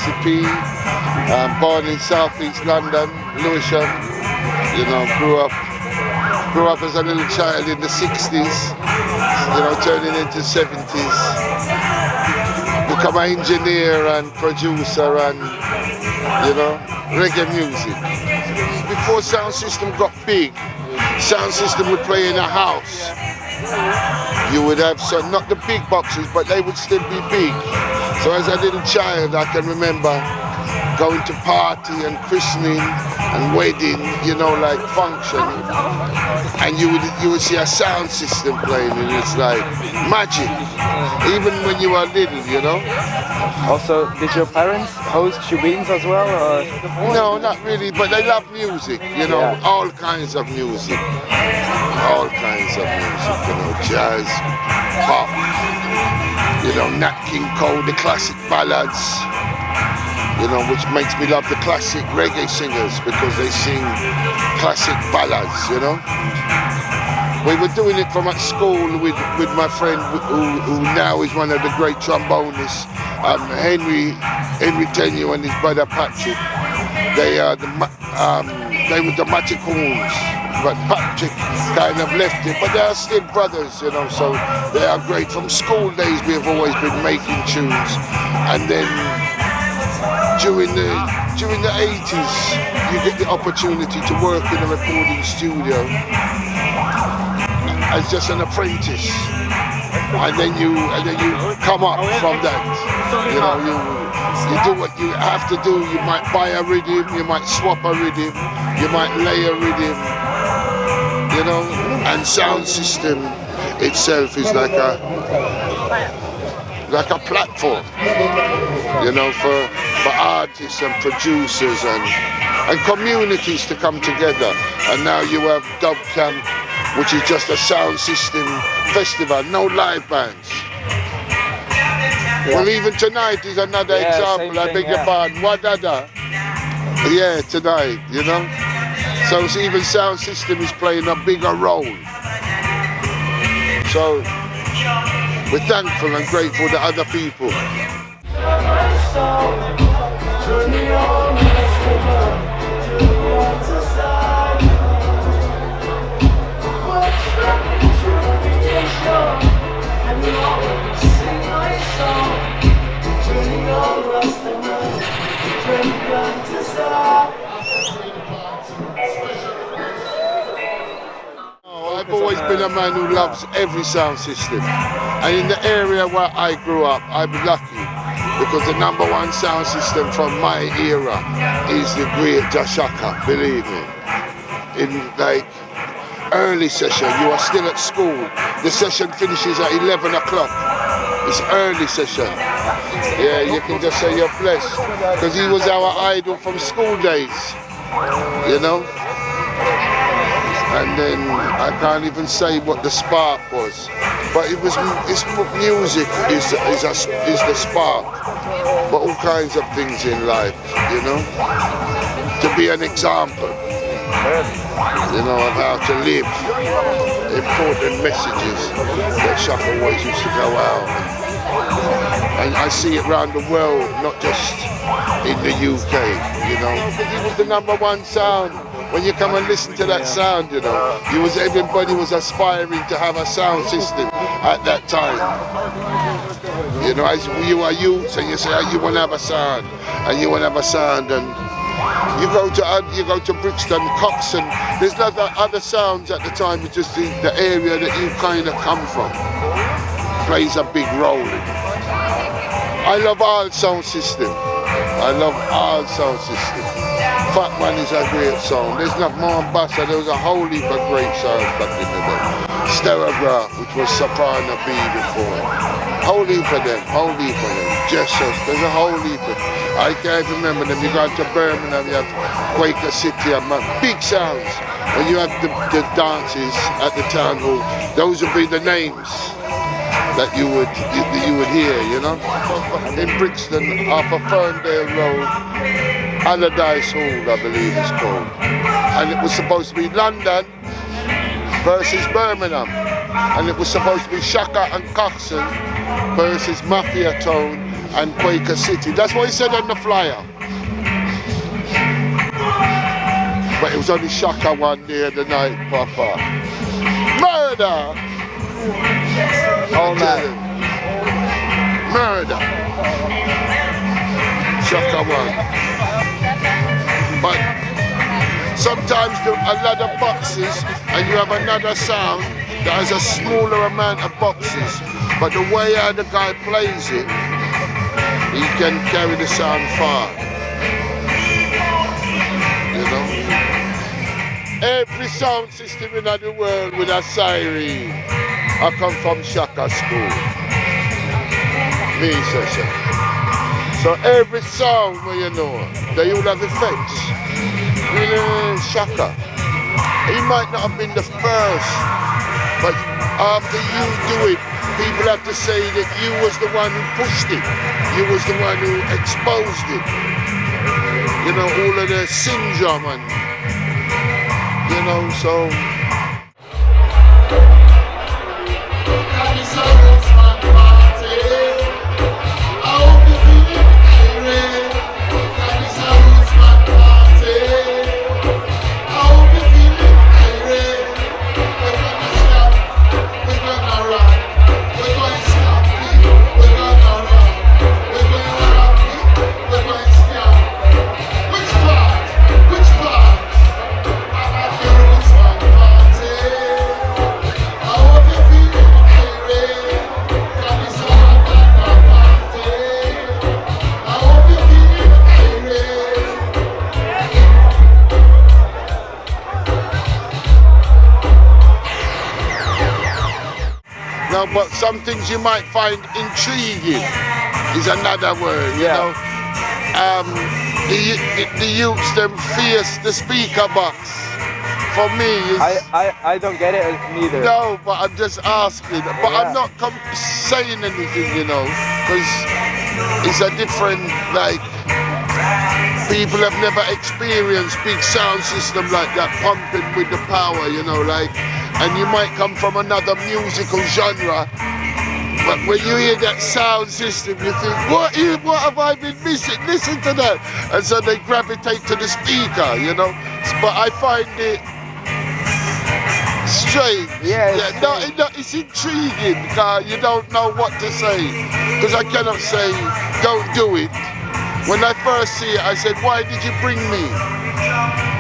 Gussie P, born in southeast London, Lewisham. You know, grew up as a little child in the 60s, you know, turning into 70s. Become an engineer and producer and, you know, reggae music. Before sound system got big, sound system would play in a house. You would have some, not the big boxes, but they would still be big. So as a little child, I can remember going to party and christening and wedding, you know, like function, and you would see a sound system playing, and it's like magic, even when you were little, you know. Also, did your parents host shubeens as well? Or? No, not really, but they love music, you know, all kinds of music. All kinds of music, you know, jazz, pop, you know, Nat King Cole, the classic ballads, you know, which makes me love the classic reggae singers because they sing classic ballads, you know. We were doing it from at school with my friend who now is one of the great trombonists, Henry Tenue and his brother Patrick. They were the Maticons, but Patrick kind of left it, but they are still brothers, you know, so they are great. From school days we have always been making tunes, and then during the 80s you get the opportunity to work in a recording studio as just an apprentice, and then you come up from that, you know, you do what you have to do. You might buy a rhythm, you might swap a rhythm, you might lay a rhythm, you know, and sound system itself is like a platform, you know, for artists and producers and communities to come together. And now you have Dubcup, which is just a sound system festival, no live bands. Well, even tonight is another example. I beg your pardon, Wadada. Yeah, tonight, you know. So even sound system is playing a bigger role. So we're thankful and grateful to other people. I've always been a man who loves every sound system, and in the area where I grew up, I'm lucky because the #1 sound system from my era is the great Shaka, believe me. In like early session, you are still at school, the session finishes at 11 o'clock, it's early session. Yeah, you can just say you're blessed because he was our idol from school days, you know. And then I can't even say what the spark was, but it's music is the spark, but all kinds of things in life, you know, to be an example, you know, of how to live, important messages that Shaka always used to go out, and I see it around the world, not just in the UK, you know. It was the #1 sound. When you come and listen to that sound, you know, everybody was aspiring to have a sound system at that time. You know, as you are youths and you say, oh, you want to have a sound, and you want to have a sound, and you go to Brixton, Coxon. There's other sounds at the time. It's just the area that you kind of come from plays a big role in it. I love all sound system. I love all sound system. Fat Man is a great song. There's not Mombasa, there was a whole heap of great songs back in the day. Sterograph, which was Soprano B before. Whole heap of them. Jesus, there's a whole heap of them. I can't remember them. You go to Birmingham, you have Quaker City, and big sounds. When you have the dances at the town hall, those would be the names that you would hear, you know. In Brixton, off of Ferndale Road, Allardyce Hall, I believe it's called. And it was supposed to be London versus Birmingham. And it was supposed to be Shaka and Coxon versus Mafia Tone and Quaker City. That's what he said on the flyer. But it was only Shaka one day the night, Papa. Murder! All night. Murder. Shaka one. But sometimes a lot of boxes and you have another sound that has a smaller amount of boxes. But the way how the guy plays it, he can carry the sound far. You know? Every sound system in the world with a siren. I come from Shaka school. Me, so. So every sound, well, you know, they all have effects. Really, Shaka. He might not have been the first, but after you do it, people have to say that you was the one who pushed it. You was the one who exposed it. You know, all of the syndrome and, you know, so. But some things you might find intriguing is another word, you know. The youths them face the speaker box. For me, I don't get it neither. No, but I'm just asking. But I'm not saying anything, you know, because it's a different, like, people have never experienced big sound system like that, pumping with the power, you know, like. And you might come from another musical genre, but when you hear that sound system, you think, what have I been missing? Listen to that. And so they gravitate to the speaker, you know. But I find it strange. No, it's intriguing because you don't know what to say. Because I cannot say, don't do it. When I first see it, I said, why did you bring me?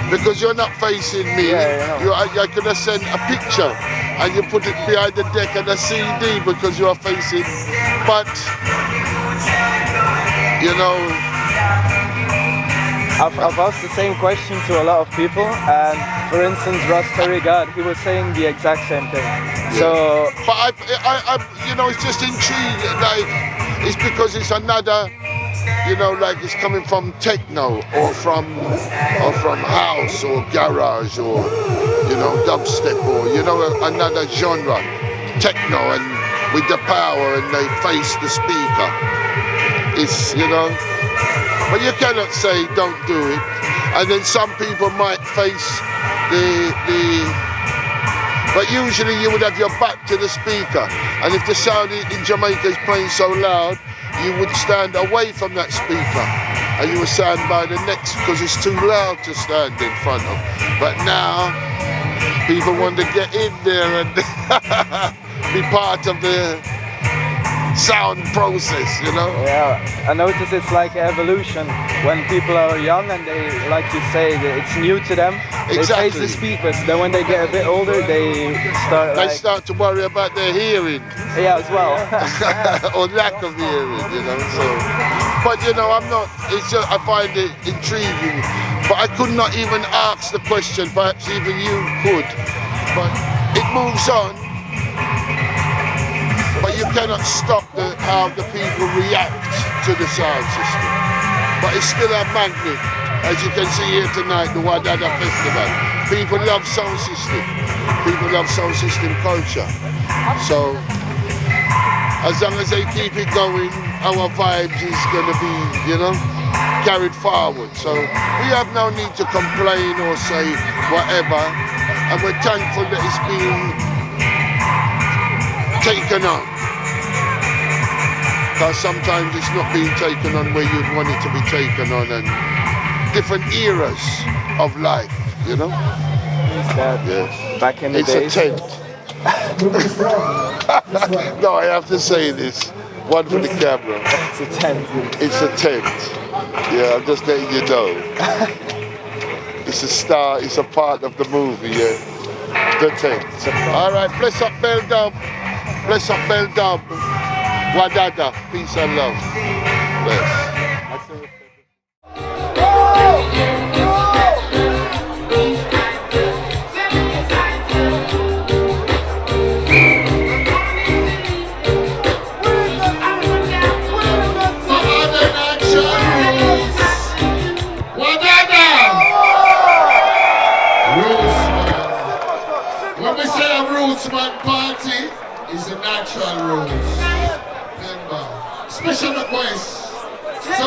Because you're not facing me. I could have sent a picture and you put it behind the deck of the CD because you are facing. But, you know. I've asked the same question to a lot of people, and for instance, Ross Terry God, he was saying the exact same thing. Yeah. So. But I, you know, it's just intriguing. Like, it's because it's another. You know, like it's coming from techno or from house or garage or, you know, dubstep or, you know, another genre, techno, and with the power and they face the speaker. It's, you know, but you cannot say don't do it. And then some people might face but usually you would have your back to the speaker. And if the sound in Jamaica is playing so loud, you would stand away from that speaker and you would stand by the next because it's too loud to stand in front of. But now people want to get in there and be part of the sound process, you know? Yeah, I notice it's like evolution. When people are young and they, like you say, it's new to them, they face the speakers. Then when they get a bit older, they start to worry about their hearing. Yeah, as well. Or lack of hearing, you know. So, but you know, it's just, I find it intriguing. But I could not even ask the question. Perhaps even you could. But it moves on. But you cannot stop how the people react to the sound system. But it's still a magnet, as you can see here tonight, the Wadada Festival. People love sound system. People love sound system culture. So, as long as they keep it going, our vibes is going to be, you know, carried forward. So, we have no need to complain or say whatever. And we're thankful that it's being taken on. Because sometimes it's not being taken on where you'd want it to be taken on, and different eras of life, you know? Yeah. Back in the it's days. A tent. No, I have to say this. One for the camera. It's a tent. It's a tent. Yeah, I'm just letting you know. It's a star, it's a part of the movie, yeah. The tent. All right, bless up BelDUB. Bless up BelDUB. Wadada, peace and love. Bless. Man party is a natural rose. Remember, special request. So